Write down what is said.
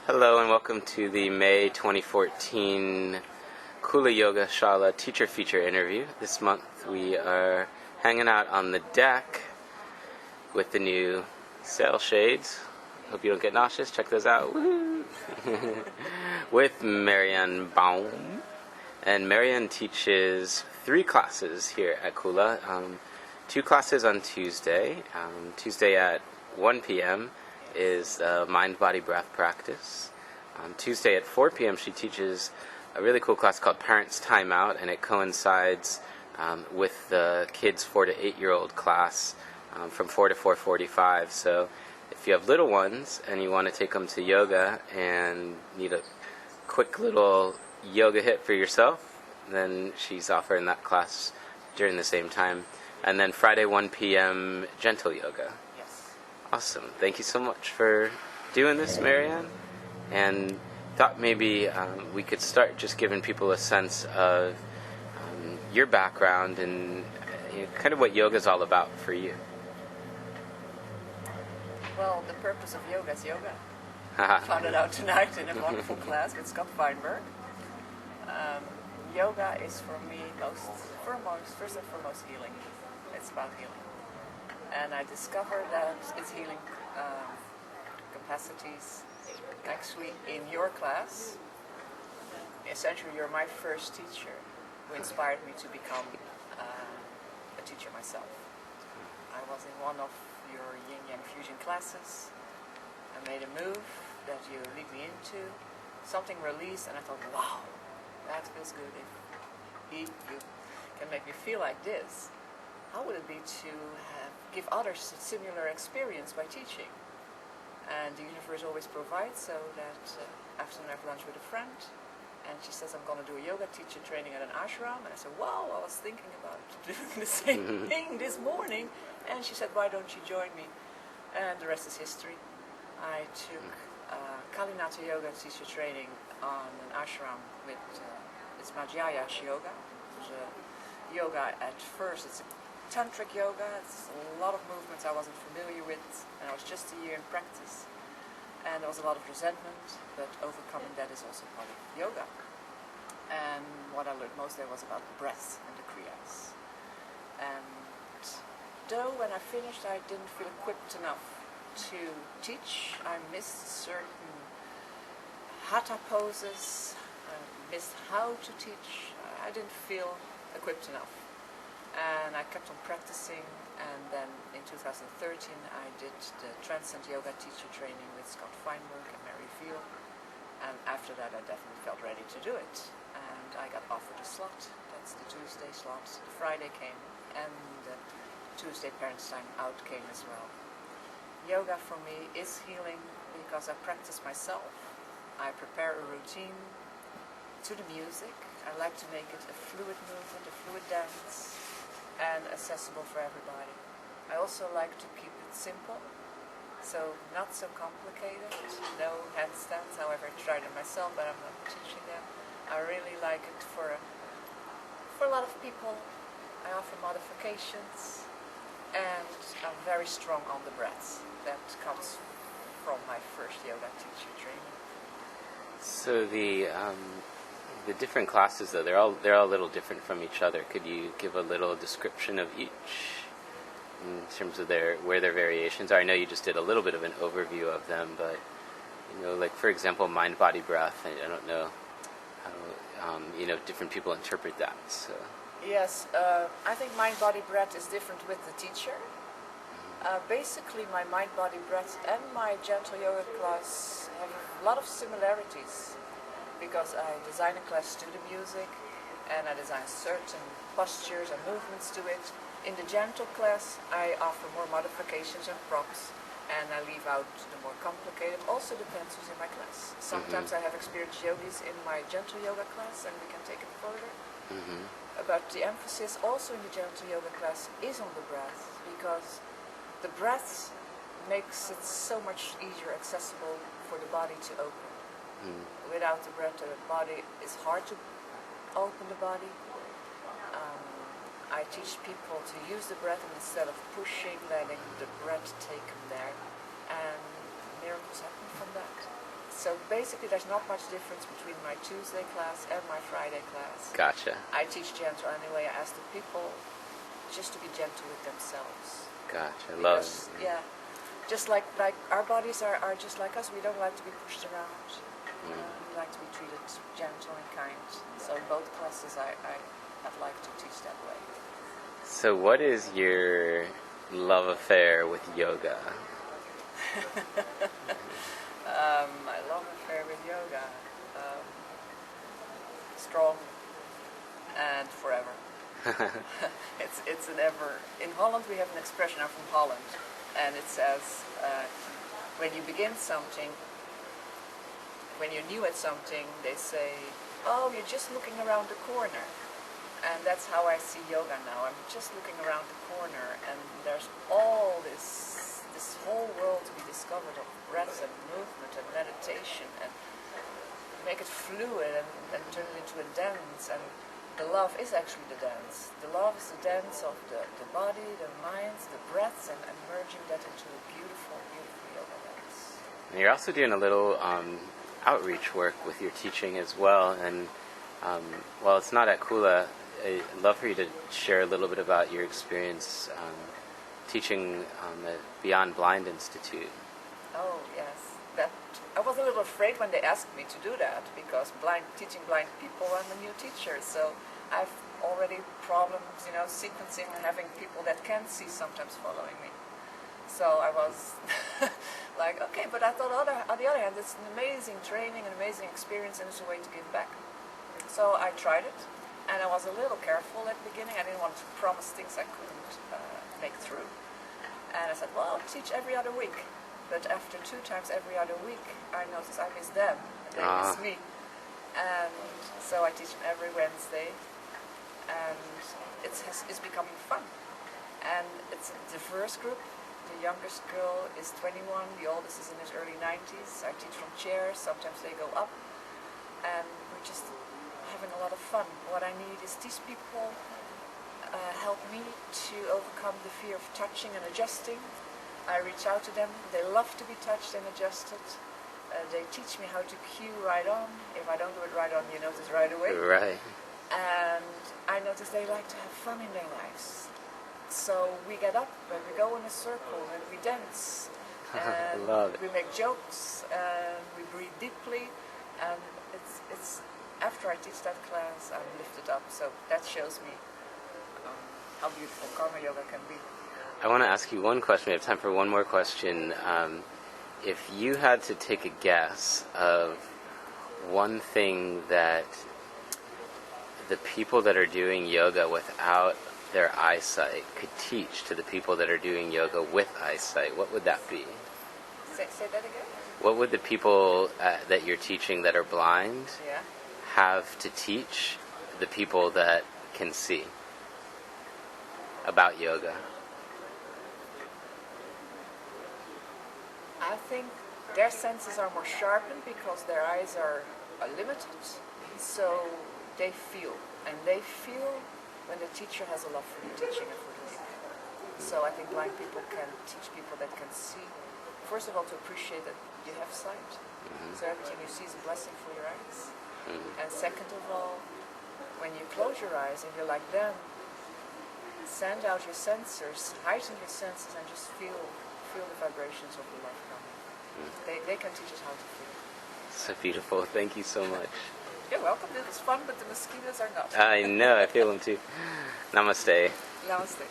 Hello and welcome to the May 2014 Kula Yoga Shala teacher feature interview. This month we are hanging out on the deck with the new sail shades. Hope you don't get nauseous. Check those out. With Marianne Baum. And Marianne teaches 3 classes here at Kula. 2 classes on Tuesday. Tuesday at 1 p.m. is mind, body, breath practice. On Tuesday at 4 p.m. she teaches a really cool class called Parents Time Out, and it coincides with the kids 4 to 8 year old class from 4 to 4:45. So if you have little ones and you want to take them to yoga and need a quick little yoga hit for yourself, then she's offering that class during the same time. And then Friday 1 p.m. gentle yoga. Awesome. Thank you so much for doing this, Marianne. And thought maybe we could start just giving people a sense of your background and kind of what yoga is all about for you. Well, the purpose of yoga is yoga. I found it out tonight in a wonderful class with Scott Feinberg. Yoga is for me first and foremost healing. It's about healing. And I discovered that it's healing capacities. Actually, in your class, essentially you're my first teacher who inspired me to become a teacher myself. I was in one of your yin-yang fusion classes. I made a move that you lead me into. Something released and I thought, wow, that feels good. If you can make me feel like this, how would it be to give others a similar experience by teaching? And the universe always provides, so that afternoon I have lunch with a friend, and she says, I'm going to do a yoga teacher training at an ashram. And I said, wow, I was thinking about doing the same thing this morning. And she said, why don't you join me? And the rest is history. I took Kalinata yoga teacher training on an ashram with it's Madhyaya yoga. It's yoga at first, it's a tantric yoga. It's a lot of movements I wasn't familiar with, and I was just a year in practice. And there was a lot of resentment, but overcoming that is also part of yoga. And what I learned most there was about the breath and the kriyas. And though when I finished I didn't feel equipped enough to teach, I missed certain hatha poses, I missed how to teach. I didn't feel equipped enough. And I kept on practicing, and then in 2013 I did the Transcend Yoga teacher training with Scott Feinberg and Mary Veal, and after that I definitely felt ready to do it. And I got offered a slot, that's the Tuesday slot. The Friday came, and the Tuesday Parents Time Out came as well. Yoga for me is healing because I practice myself. I prepare a routine to the music. I like to make it a fluid movement, a fluid dance, and accessible for everybody. I also like to keep it simple, so not so complicated, no handstands. However, I tried it myself, but I'm not teaching them. I really like it for a lot of people. I offer modifications, and I'm very strong on the breath. That comes from my first yoga teacher training. So the different classes, though, they're all a little different from each other. Could you give a little description of each in terms of where their variations are? I know you just did a little bit of an overview of them, but like for example, mind, body, breath. I don't know how different people interpret that. So yes, I think mind, body, breath is different with the teacher. Basically, my mind, body, breath, and my gentle yoga class have a lot of similarities, because I design a class to the music, and I design certain postures and movements to it. In the gentle class, I offer more modifications and props, and I leave out the more complicated. Also depends who's in my class. Sometimes I have experienced yogis in my gentle yoga class, and we can take it further. But the emphasis also in the gentle yoga class is on the breath, because the breath makes it so much easier accessible for the body to open. Without the breath, the body is hard to open the body. I teach people to use the breath, and instead of pushing, letting the breath take them there. And miracles happen from that. So basically there's not much difference between my Tuesday class and my Friday class. Gotcha. I teach gentle anyway. I ask the people just to be gentle with themselves. Gotcha. Because, yeah, just like our bodies are just like us. We don't like to be pushed around. We like to be treated gentle and kind. So in both classes I'd like to teach that way. So what is your love affair with yoga? My love affair with yoga, strong and forever. It's an ever. In Holland we have an expression. I'm from Holland, and it says when you begin something, when you're new at something, they say, "Oh, you're just looking around the corner," and that's how I see yoga now. I'm just looking around the corner, and there's all this whole world to be discovered of breath and movement and meditation, and make it fluid and turn it into a dance. And the love is actually the dance. The love is the dance of the body, the mind, the breath, and merging that into a beautiful, beautiful yoga dance. And you're also doing a little outreach work with your teaching as well. And while it's not at Kula, I'd love for you to share a little bit about your experience teaching at Beyond Blind Institute. Oh, yes. That I was a little afraid when they asked me to do that, because teaching blind people, I'm a new teacher, so I've already problems, sequencing and having people that can see sometimes following me. So I was like, okay, but I thought on the other hand, it's an amazing training, an amazing experience, and it's a way to give back. So I tried it, and I was a little careful at the beginning. I didn't want to promise things I couldn't make through. And I said, well, I'll teach every other week. But after 2 times every other week, I noticed I miss them, and they miss me. And so I teach them every Wednesday, and it's becoming fun. And it's a diverse group. The youngest girl is 21, the oldest is in his early 90s. I teach from chairs, sometimes they go up, and we're just having a lot of fun. What I need is these people help me to overcome the fear of touching and adjusting. I reach out to them. They love to be touched and adjusted. They teach me how to cue right on. If I don't do it right on, you notice right away. Right. And I notice they like to have fun in their lives. So we get up and we go in a circle and we dance. And Love it. we make jokes and we breathe deeply. And it's after I teach that class, I'm lifted up. So that shows me how beautiful karma yoga can be. I want to ask you one question. We have time for one more question. If you had to take a guess of one thing that the people that are doing yoga without their eyesight could teach to the people that are doing yoga with eyesight, what would that be? Say that again? What would the people that you're teaching that are blind Yeah. have to teach the people that can see about yoga? I think their senses are more sharpened because their eyes are limited, so they feel. And they feel when the teacher has a love for the teaching and for the people. So I think blind people can teach people that can see, first of all, to appreciate that you have sight. So everything you see is a blessing for your eyes. And second of all, when you close your eyes and you're like them, send out your sensors, heighten your senses, and just feel the vibrations of the love coming. They can teach us how to feel. So beautiful. Thank you so much. You're welcome. It was fun, but the mosquitoes are not. I know. I feel them too. Namaste. Namaste.